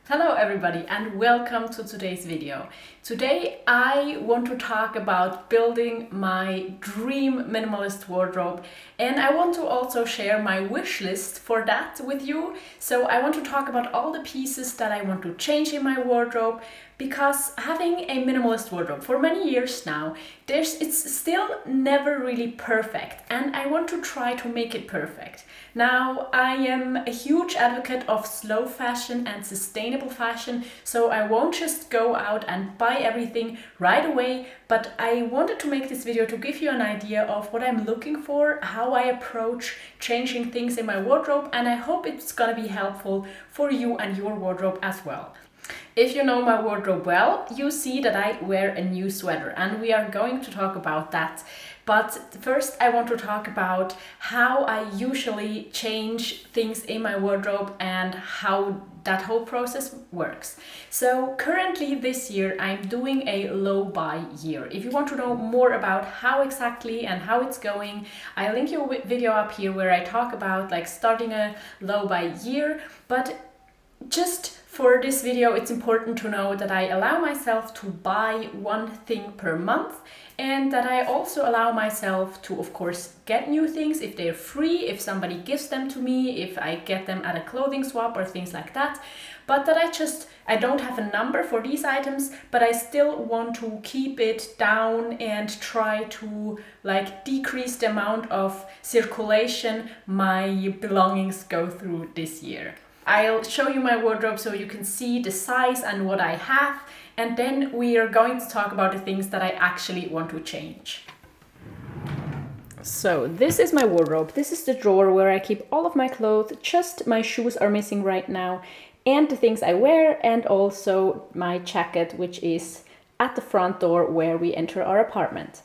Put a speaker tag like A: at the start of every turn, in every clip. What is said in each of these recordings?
A: Hello everybody and welcome to today's video. Today I want to talk about building my dream minimalist wardrobe, and I want to also share my wish list for that with you. So I want to talk about all the pieces that I want to change in my wardrobe, because having a minimalist wardrobe for many years now, it's still never really perfect, and I want to try to make it perfect. Now, I am a huge advocate of slow fashion and sustainable fashion, so I won't just go out and buy everything right away, but I wanted to make this video to give you an idea of what I'm looking for, how I approach changing things in my wardrobe, and I hope it's gonna be helpful for you and your wardrobe as well. If you know my wardrobe well, you see that I wear a new sweater, and we are going to talk about that. But first I want to talk about how I usually change things in my wardrobe and how that whole process works. So currently this year I'm doing a low buy year. If you want to know more about how exactly and how it's going, I'll link you a video up here where I talk about like starting a low buy year. But just for this video, it's important to know that I allow myself to buy one thing per month, and that I also allow myself to, of course, get new things if they're free, if somebody gives them to me, if I get them at a clothing swap or things like that. But that I don't have a number for these items, but I still want to keep it down and try to like decrease the amount of circulation my belongings go through this year. I'll show you my wardrobe so you can see the size and what I have, and then we are going to talk about the things that I actually want to change. So this is my wardrobe. This is the drawer where I keep all of my clothes. Just my shoes are missing right now, and the things I wear, and also my jacket, which is at the front door where we enter our apartment.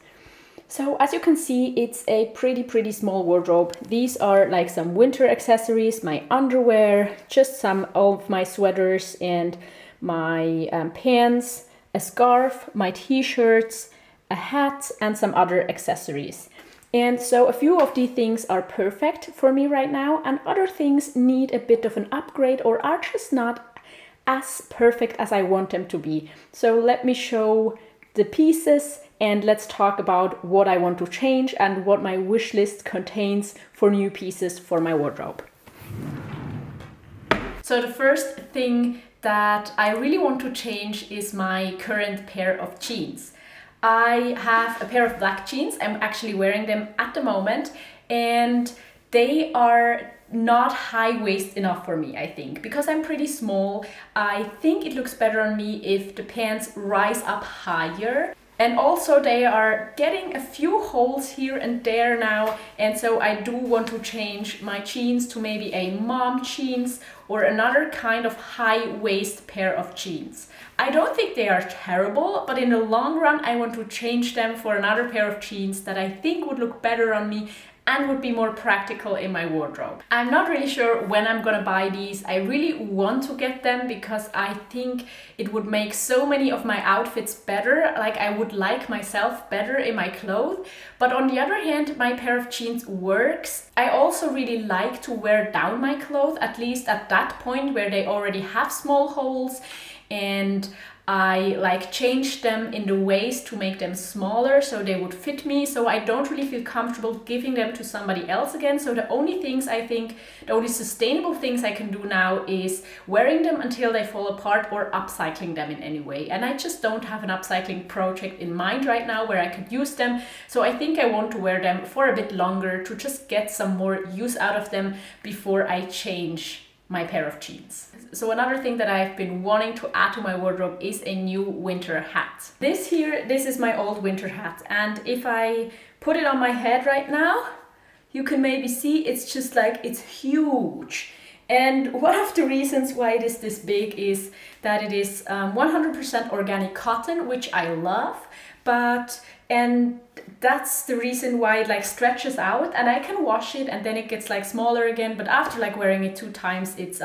A: So as you can see, it's a pretty small wardrobe. These are like some winter accessories, my underwear, just some of my sweaters and my pants, a scarf, my t-shirts, a hat, and some other accessories. And so a few of these things are perfect for me right now, and other things need a bit of an upgrade or are just not as perfect as I want them to be. So let me show the pieces, and let's talk about what I want to change and what my wish list contains for new pieces for my wardrobe. So the first thing that I really want to change is my current pair of jeans. I have a pair of black jeans. I'm actually wearing them at the moment, and they are not high waist enough for me, I think. Because I'm pretty small, I think it looks better on me if the pants rise up higher. And also they are getting a few holes here and there now, and so I do want to change my jeans to maybe a mom jeans or another kind of high waist pair of jeans. I don't think they are terrible, but in the long run I want to change them for another pair of jeans that I think would look better on me and would be more practical in my wardrobe. I'm not really sure when I'm gonna buy these. I really want to get them because I think it would make so many of my outfits better. Like I would like myself better in my clothes. But on the other hand, my pair of jeans works. I also really like to wear down my clothes, at least at that point where they already have small holes, and I like changed them in the waist to make them smaller so they would fit me. So I don't really feel comfortable giving them to somebody else again. So the only sustainable things I can do now is wearing them until they fall apart or upcycling them in any way. And I just don't have an upcycling project in mind right now where I could use them. So I think I want to wear them for a bit longer to just get some more use out of them before I change my pair of jeans. So another thing that I've been wanting to add to my wardrobe is a new winter hat. This is my old winter hat, and if I put it on my head right now, you can maybe see it's just like, it's huge. And one of the reasons why it is this big is that it is 100% organic cotton, which I love, and that's the reason why it like stretches out, and I can wash it and then it gets like smaller again, but after like wearing it 2 times, it's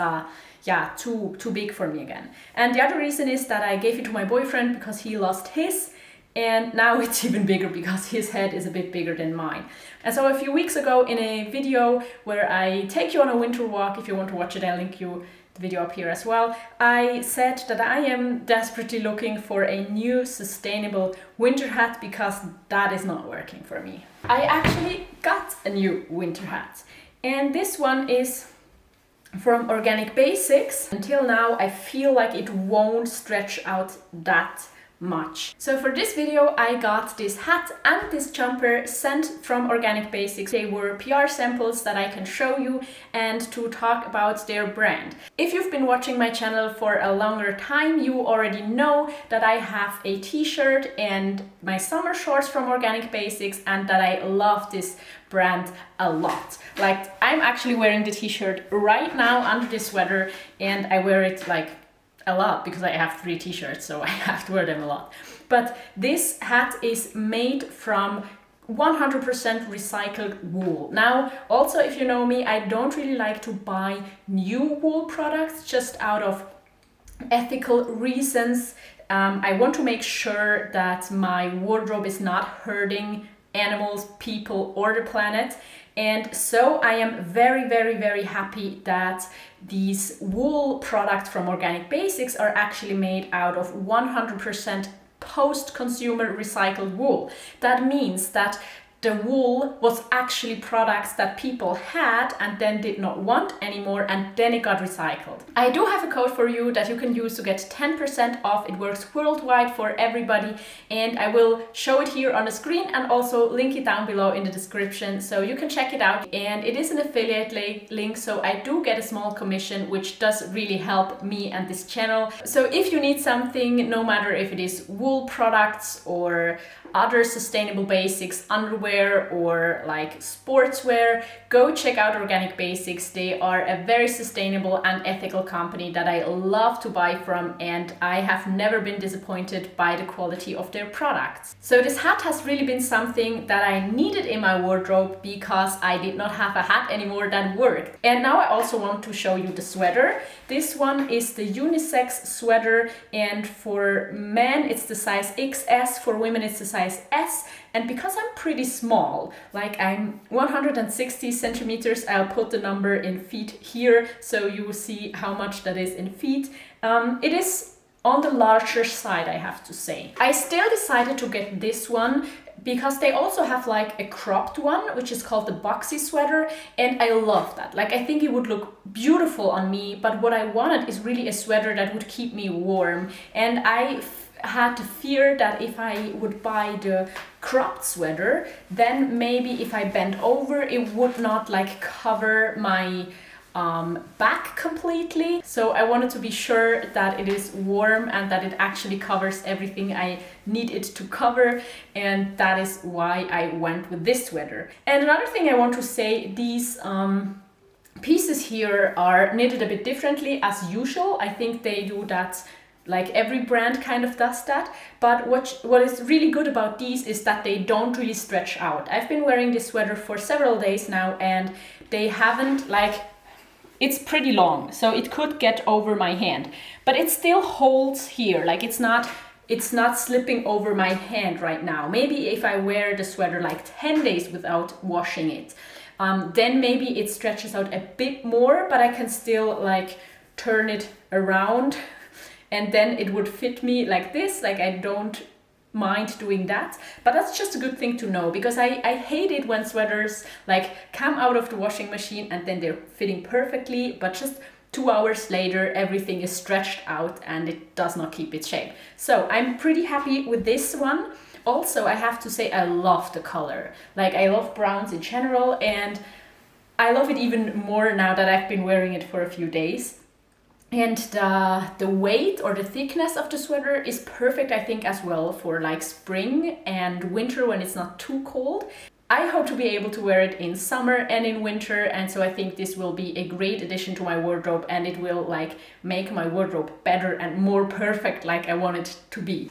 A: too big for me again. And the other reason is that I gave it to my boyfriend because he lost his, and now it's even bigger because his head is a bit bigger than mine. And so a few weeks ago in a video where I take you on a winter walk, if you want to watch it, I'll link you the video up here as well, I said that I am desperately looking for a new sustainable winter hat because that is not working for me. I actually got a new winter hat, and this one is from Organic Basics. Until now, I feel like it won't stretch out that much. So for this video, I got this hat and this jumper sent from Organic Basics. They were PR samples that I can show you and to talk about their brand. If you've been watching my channel for a longer time, you already know that I have a t-shirt and my summer shorts from Organic Basics, and that I love this brand a lot. Like, I'm actually wearing the t-shirt right now under this sweater, and I wear it like a lot because I have 3 t-shirts, so I have to wear them a lot. But this hat is made from 100% recycled wool. Now, also, if you know me, I don't really like to buy new wool products just out of ethical reasons. I want to make sure that my wardrobe is not hurting animals, people, or the planet. And so I am very, very, very happy that these wool products from Organic Basics are actually made out of 100% post-consumer recycled wool. That means that the wool was actually products that people had and then did not want anymore, and then it got recycled. I do have a code for you that you can use to get 10% off. It works worldwide for everybody, and I will show it here on the screen and also link it down below in the description so you can check it out. And it is an affiliate link, so I do get a small commission, which does really help me and this channel. So if you need something, no matter if it is wool products or other sustainable basics, underwear or like sportswear, go check out Organic Basics. They are a very sustainable and ethical company that I love to buy from, and I have never been disappointed by the quality of their products. So this hat has really been something that I needed in my wardrobe because I did not have a hat anymore that worked. And now I also want to show you the sweater. This one is the unisex sweater, and for men it's the size XS, for women it's the size S. And because I'm pretty small, like I'm 160 centimeters, I'll put the number in feet here so you will see how much that is in feet. It is on the larger side, I have to say. I still decided to get this one because they also have like a cropped one, which is called the boxy sweater, and I love that. Like, I think it would look beautiful on me, but what I wanted is really a sweater that would keep me warm. And I had to fear that if I would buy the cropped sweater, then maybe if I bent over, it would not like cover my back completely. So I wanted to be sure that it is warm and that it actually covers everything I need it to cover, and that is why I went with this sweater. And another thing I want to say, these pieces here are knitted a bit differently as usual. I think they do that, like every brand kind of does that. But what is really good about these is that they don't really stretch out. I've been wearing this sweater for several days now, and they haven't, like, it's pretty long, so it could get over my hand, but it still holds here. Like, it's not slipping over my hand right now. Maybe if I wear the sweater like 10 days without washing it, then maybe it stretches out a bit more, but I can still like turn it around and then it would fit me like this. Like, I don't mind doing that, but that's just a good thing to know, because I hate it when sweaters like come out of the washing machine and then they're fitting perfectly, but just 2 hours later everything is stretched out and it does not keep its shape. So I'm pretty happy with this one. Also, I have to say I love the color. Like, I love browns in general, and I love it even more now that I've been wearing it for a few days. And the weight or the thickness of the sweater is perfect, I think, as well for like spring and winter when it's not too cold. I hope to be able to wear it in summer and in winter, and so I think this will be a great addition to my wardrobe, and it will like make my wardrobe better and more perfect like I want it to be.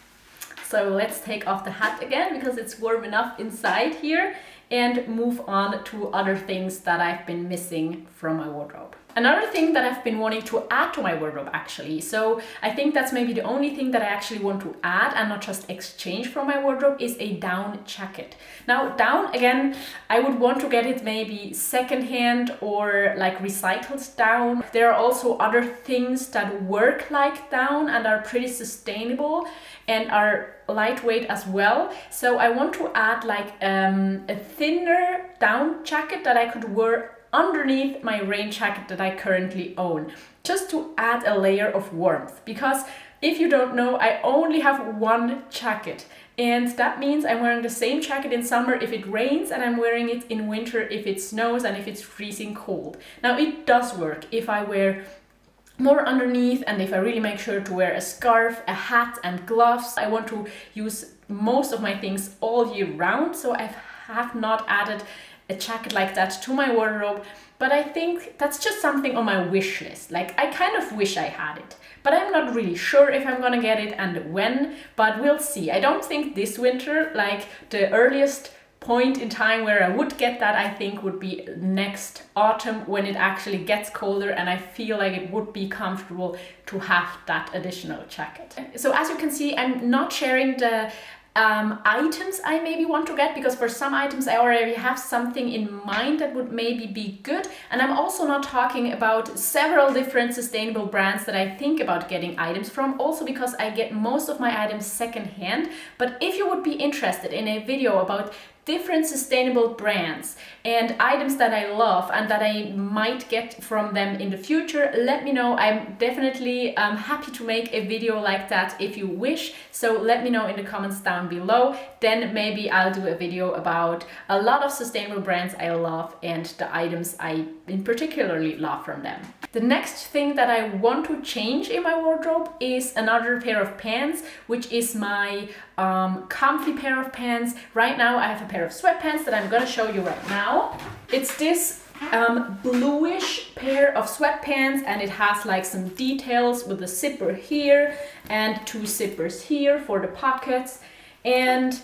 A: So let's take off the hat again because it's warm enough inside here, and move on to other things that I've been missing from my wardrobe. Another thing that I've been wanting to add to my wardrobe actually, so I think that's maybe the only thing that I actually want to add and not just exchange from my wardrobe, is a down jacket. Now down, again, I would want to get it maybe secondhand or like recycled down. There are also other things that work like down and are pretty sustainable and are lightweight as well. So I want to add like a thinner down jacket that I could wear underneath my rain jacket that I currently own, just to add a layer of warmth. Because if you don't know, I only have one jacket, and that means I'm wearing the same jacket in summer if it rains, and I'm wearing it in winter if it snows and if it's freezing cold. Now it does work if I wear more underneath and if I really make sure to wear a scarf, a hat and gloves. I want to use most of my things all year round, so I have not added a jacket like that to my wardrobe, but I think that's just something on my wish list. Like, I kind of wish I had it, but I'm not really sure if I'm gonna get it and when, but we'll see. I don't think this winter, like the earliest point in time where I would get that, I think would be next autumn, when it actually gets colder and I feel like it would be comfortable to have that additional jacket. So as you can see, I'm not sharing the items I maybe want to get, because for some items I already have something in mind that would maybe be good, and I'm also not talking about several different sustainable brands that I think about getting items from, also because I get most of my items secondhand. But if you would be interested in a video about different sustainable brands and items that I love and that I might get from them in the future, let me know. I'm definitely happy to make a video like that if you wish. So let me know in the comments down below. Then maybe I'll do a video about a lot of sustainable brands I love and the items I in particularly love from them. The next thing that I want to change in my wardrobe is another pair of pants, which is my comfy pair of pants. Right now I have a pair of sweatpants that I'm gonna show you right now. It's this bluish pair of sweatpants, and it has like some details with a zipper here and two zippers here for the pockets, and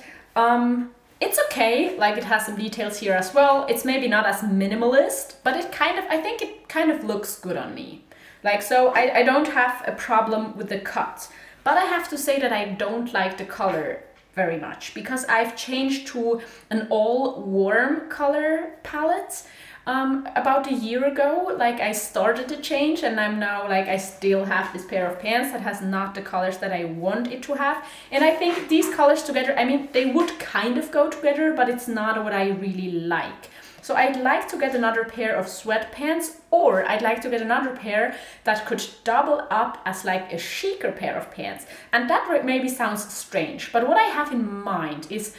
A: it's okay, like it has some details here as well. It's maybe not as minimalist, but it I think it kind of looks good on me. Like, so I don't have a problem with the cut, but I have to say that I don't like the color very much, because I've changed to an all warm color palette about a year ago. Like, I started to change, and I'm now like, I still have this pair of pants that has not the colors that I want it to have. And I think these colors together, I mean, they would kind of go together, but it's not what I really like. So I'd like to get another pair of sweatpants, or I'd like to get another pair that could double up as like a chicer pair of pants. And that maybe sounds strange, but what I have in mind is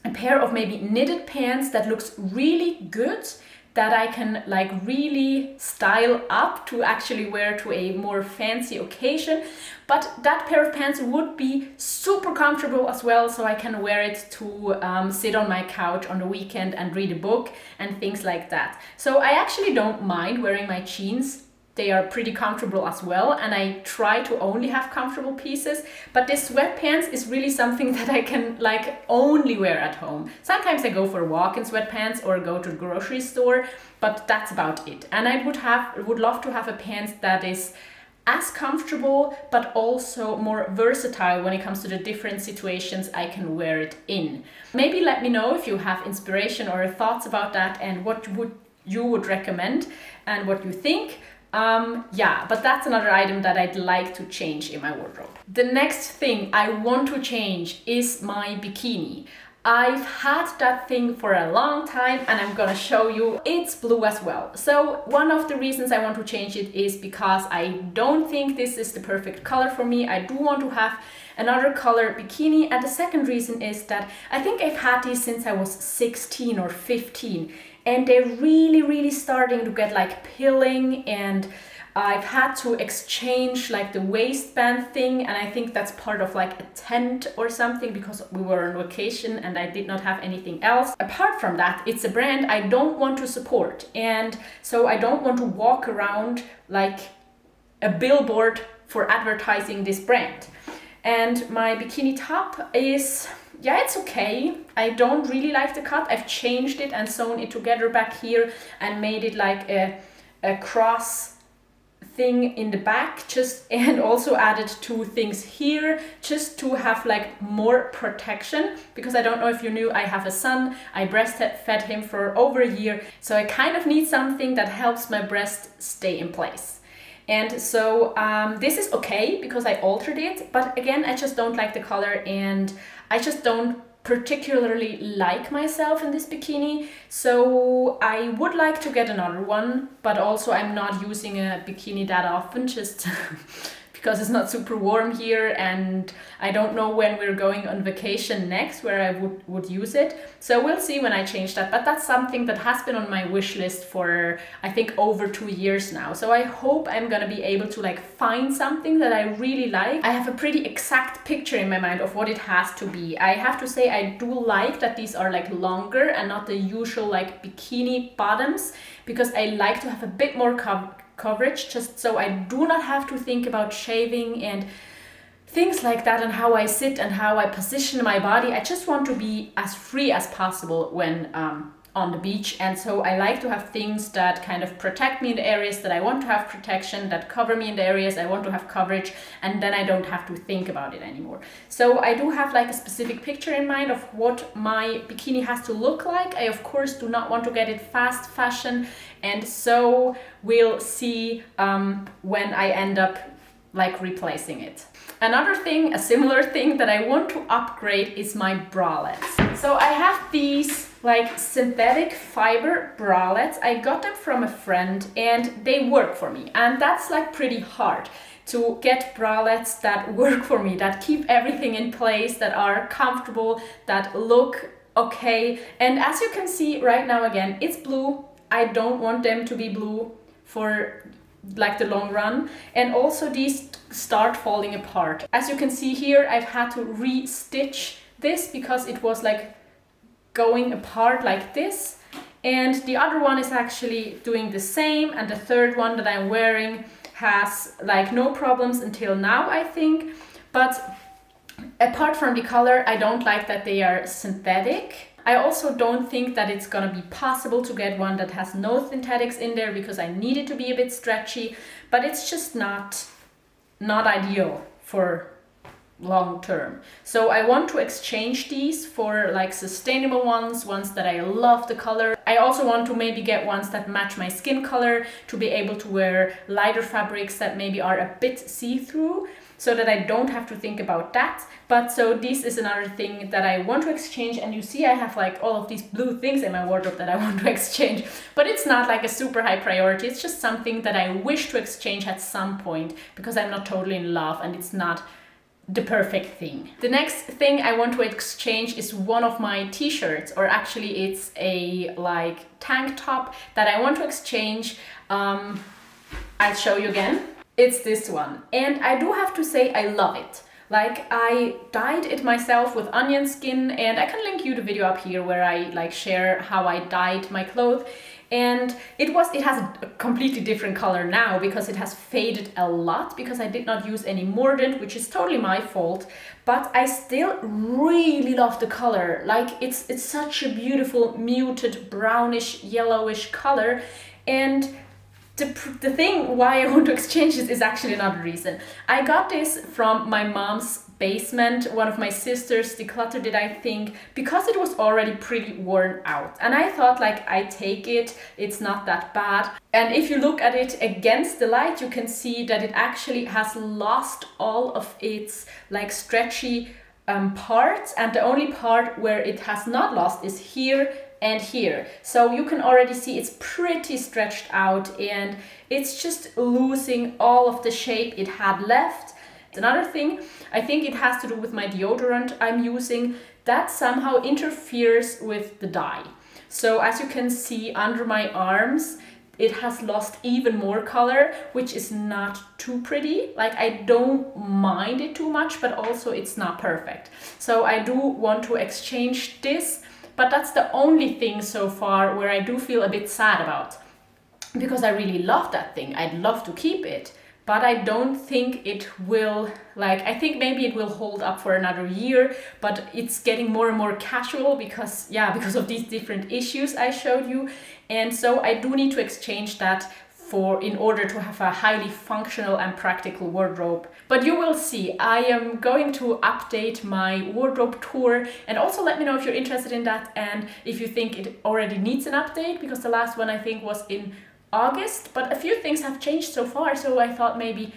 A: a pair of maybe knitted pants that looks really good, that I can like really style up to actually wear to a more fancy occasion. But that pair of pants would be super comfortable as well, so I can wear it to sit on my couch on the weekend and read a book and things like that. So I actually don't mind wearing my jeans. They are pretty comfortable as well, and I try to only have comfortable pieces, but this sweatpants is really something that I can like only wear at home. Sometimes I go for a walk in sweatpants or go to the grocery store, but that's about it. And I would love to have a pants that is as comfortable, but also more versatile when it comes to the different situations I can wear it in. Maybe let me know if you have inspiration or thoughts about that, and what you would recommend and what you think. Yeah, but that's another item that I'd like to change in my wardrobe. The next thing I want to change is my bikini. I've had that thing for a long time, and I'm gonna show you. It's blue as well. So one of the reasons I want to change it is because I don't think this is the perfect color for me. I do want to have another color bikini, and the second reason is that I think I've had these since I was 16 or 15. And they're really starting to get like pilling, and I've had to exchange like the waistband thing, and I think that's part of like a tent or something, because we were on vacation and I did not have anything else. Apart from that, it's a brand I don't want to support, and so I don't want to walk around like a billboard for advertising this brand. And my bikini top is, yeah, it's okay. I don't really like the cut. I've changed it and sewn it together back here and made it like a a cross thing in the back, just, and also added 2 things here just to have like more protection, because I don't know if you knew, I have a son. I breastfed him for over a year, so I kind of need something that helps my breast stay in place. And so this is okay because I altered it, but again, I just don't like the color, and I just don't particularly like myself in this bikini. So I would like to get another one, but also I'm not using a bikini that often, just because it's not super warm here, and I don't know when we're going on vacation next where I would use it. So we'll see when I change that, but that's something that has been on my wish list for I think over 2 years now. So I hope I'm gonna be able to like find something that I really like. I have a pretty exact picture in my mind of what it has to be. I have to say I do like that these are like longer and not the usual like bikini bottoms, because I like to have a bit more coverage, just so I do not have to think about shaving and things like that, and how I sit and how I position my body. I just want to be as free as possible when on the beach, and so I like to have things that kind of protect me in the areas that I want to have protection, that cover me in the areas I want to have coverage, and then I don't have to think about it anymore. So I do have like a specific picture in mind of what my bikini has to look like. I of course do not want to get it fast fashion, and so we'll see when I end up like replacing it. Another thing, a similar thing that I want to upgrade is my bralettes. So I have these like synthetic fiber bralettes. I got them from a friend and they work for me, and that's like pretty hard to get bralettes that work for me, that keep everything in place, that are comfortable, that look okay. And as you can see right now, again, it's blue. I don't want them to be blue for like the long run, and also these start falling apart. As you can see here, I've had to re-stitch this because it was like going apart like this, and the other one is actually doing the same, and the third one that I'm wearing has like no problems until now, I think. But apart from the color, I don't like that they are synthetic. I also don't think that it's gonna be possible to get one that has no synthetics in there, because I need it to be a bit stretchy, but it's just not ideal for long term. So I want to exchange these for like sustainable ones that I love the color. I also want to maybe get ones that match my skin color, to be able to wear lighter fabrics that maybe are a bit see-through, so that I don't have to think about that. But so this is another thing that I want to exchange, and you see I have like all of these blue things in my wardrobe that I want to exchange, but it's not like a super high priority. It's just something that I wish to exchange at some point, because I'm not totally in love and it's not the perfect thing. The next thing I want to exchange is one of my t-shirts, or actually it's a like tank top that I want to exchange. I'll show you again. It's this one, and I do have to say I love it. Like, I dyed it myself with onion skin, and I can link you the video up here where I like share how I dyed my clothes. And it has a completely different color now, because it has faded a lot, because I did not use any mordant, which is totally my fault, but I still really love the color. Like, it's such a beautiful muted brownish yellowish color. And the thing why I want to exchange this is actually another reason. I got this from my mom's basement. One of my sisters decluttered it, I think, because it was already pretty worn out. And I thought, like, I take it, it's not that bad. And if you look at it against the light, you can see that it actually has lost all of its like stretchy parts. And the only part where it has not lost is here and here. So you can already see it's pretty stretched out, and it's just losing all of the shape it had left. Another thing, I think it has to do with my deodorant I'm using, that somehow interferes with the dye. So as you can see under my arms, it has lost even more color, which is not too pretty. Like, I don't mind it too much, but also it's not perfect. So I do want to exchange this, but that's the only thing so far where I do feel a bit sad about, because I really love that thing. I'd love to keep it, but I don't think it will, like, I think maybe it will hold up for another year, but it's getting more and more casual because of these different issues I showed you. And so I do need to exchange that in order to have a highly functional and practical wardrobe. But you will see, I am going to update my wardrobe tour, and also let me know if you're interested in that and if you think it already needs an update, because the last one I think was in August, but a few things have changed so far, so I thought maybe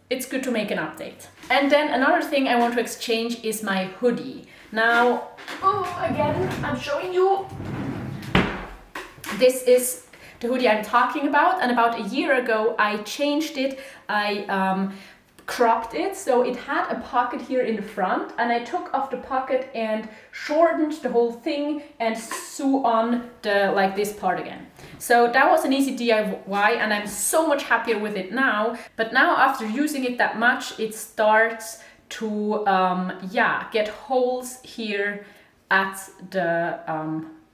A: it's good to make an update. And then another thing I want to exchange is my hoodie. Now, again, I'm showing you. This is the hoodie I'm talking about, and about a year ago I changed it. I cropped it so it had a pocket here in the front, and I took off the pocket and shortened the whole thing and sew on like this part again. So that was an easy DIY, and I'm so much happier with it now. But now after using it that much, it starts to get holes here at the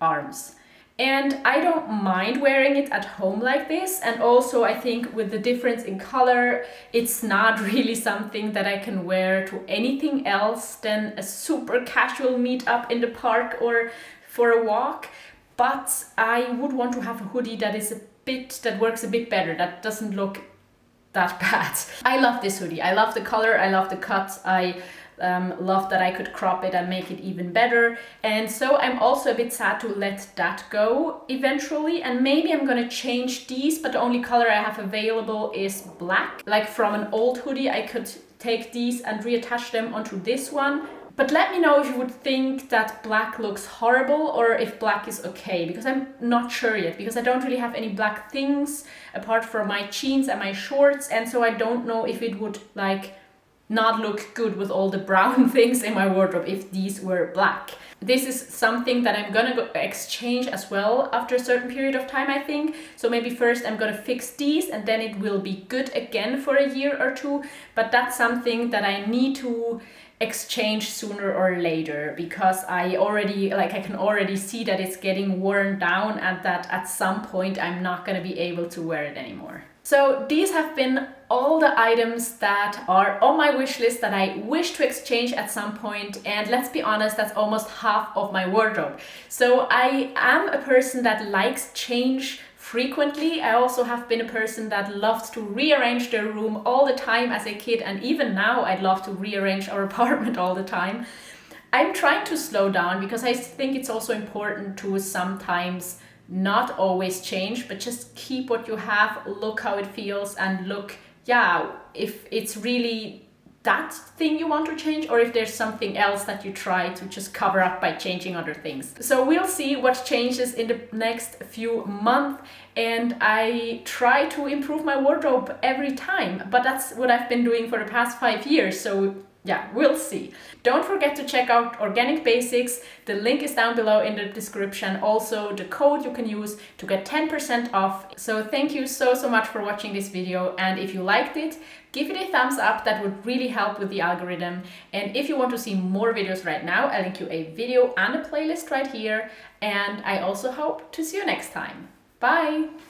A: arms. And I don't mind wearing it at home like this. And also I think with the difference in color, it's not really something that I can wear to anything else than a super casual meetup in the park or for a walk. But I would want to have a hoodie that works a bit better, that doesn't look that bad. I love this hoodie. I love the color, I love the cut, I love that I could crop it and make it even better. And so I'm also a bit sad to let that go eventually, and maybe I'm gonna change these, but the only color I have available is black. Like from an old hoodie I could take these and reattach them onto this one. But let me know if you would think that black looks horrible or if black is okay, because I'm not sure yet, because I don't really have any black things apart from my jeans and my shorts, and so I don't know if it would like not look good with all the brown things in my wardrobe if these were black. This is something that I'm gonna exchange as well after a certain period of time, I think. So maybe first I'm gonna fix these and then it will be good again for a year or two. But that's something that I need to exchange sooner or later, because I can already see that it's getting worn down and that at some point I'm not gonna be able to wear it anymore. So these have been all the items that are on my wish list that I wish to exchange at some point, and let's be honest, that's almost half of my wardrobe. So I am a person that likes change frequently. I also have been a person that loves to rearrange their room all the time as a kid, and even now I'd love to rearrange our apartment all the time. I'm trying to slow down because I think it's also important to sometimes not always change, but just keep what you have, look how it feels, and look, if it's really that thing you want to change, or if there's something else that you try to just cover up by changing other things. So we'll see what changes in the next few months, and I try to improve my wardrobe every time, but that's what I've been doing for the past 5 years, so yeah, we'll see. Don't forget to check out Organic Basics. The link is down below in the description. Also, the code you can use to get 10% off. So thank you so much for watching this video. And if you liked it, give it a thumbs up. That would really help with the algorithm. And if you want to see more videos right now, I'll link you a video and a playlist right here. And I also hope to see you next time. Bye!